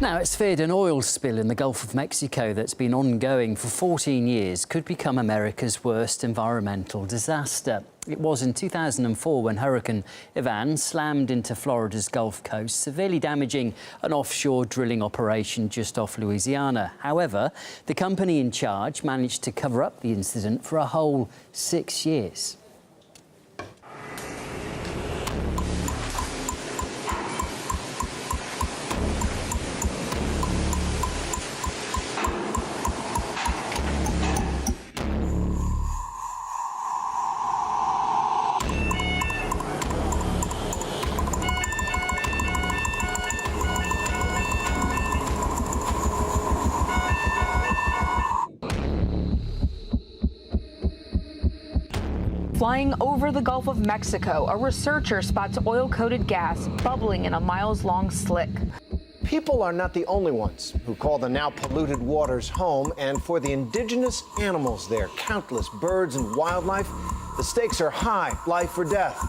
Now, it's feared an oil spill in the Gulf of Mexico that's been ongoing for 14 years could become America's worst environmental disaster. It was in 2004 when Hurricane Ivan slammed into Florida's Gulf Coast, severely damaging an offshore drilling operation just off Louisiana. However, the company in charge managed to cover up the incident for a whole 6 years. Flying over the Gulf of Mexico, a researcher spots oil-coated gas bubbling in a miles-long slick. People are not the only ones who call the now polluted waters home, and for the indigenous animals there, countless birds and wildlife, the stakes are high, life or death.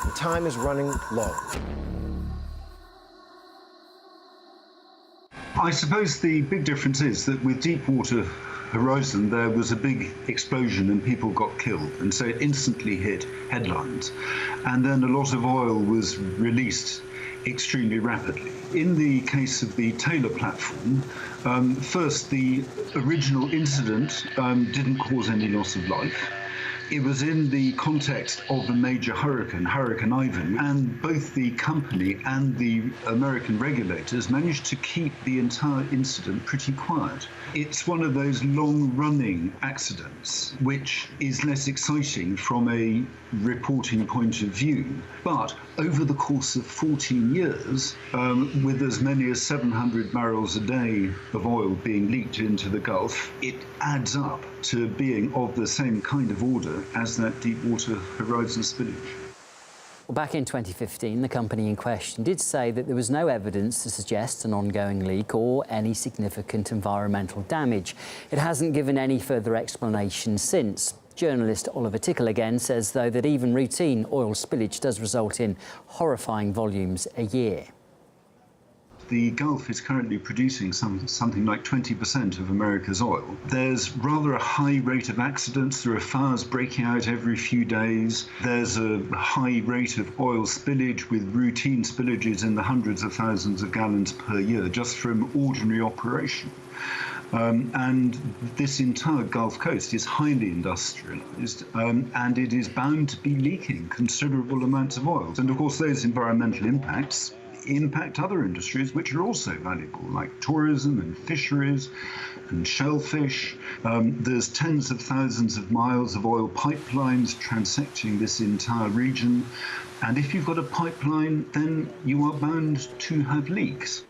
The time is running low. I suppose the big difference is that with Deepwater Horizon, there was a big explosion and people got killed, and so it instantly hit headlines. And then a lot of oil was released extremely rapidly. In the case of the Taylor platform, first, the original incident didn't cause any loss of life. It was in the context of a major hurricane, Hurricane Ivan, and both the company and the American regulators managed to keep the entire incident pretty quiet. It's one of those long-running accidents, which is less exciting from a reporting point of view. But over the course of 14 years, with as many as 700 barrels a day of oil being leaked into the Gulf, it adds up to being of the same kind of order as that Deepwater Horizon spillage. Well, back in 2015, the company in question did say that there was no evidence to suggest an ongoing leak or any significant environmental damage. It hasn't given any further explanation since. Journalist Oliver Tickle again says, though, that even routine oil spillage does result in horrifying volumes a year. The Gulf is currently producing something like 20% of America's oil. There's rather a high rate of accidents. There are fires breaking out every few days. There's a high rate of oil spillage, with routine spillages in the hundreds of thousands of gallons per year just from ordinary operation. And this entire Gulf Coast is highly industrialized, and it is bound to be leaking considerable amounts of oil. And of course, those environmental impacts impact other industries which are also valuable, like tourism and fisheries and shellfish. There's tens of thousands of miles of oil pipelines transecting this entire region. And if you've got a pipeline, then you are bound to have leaks.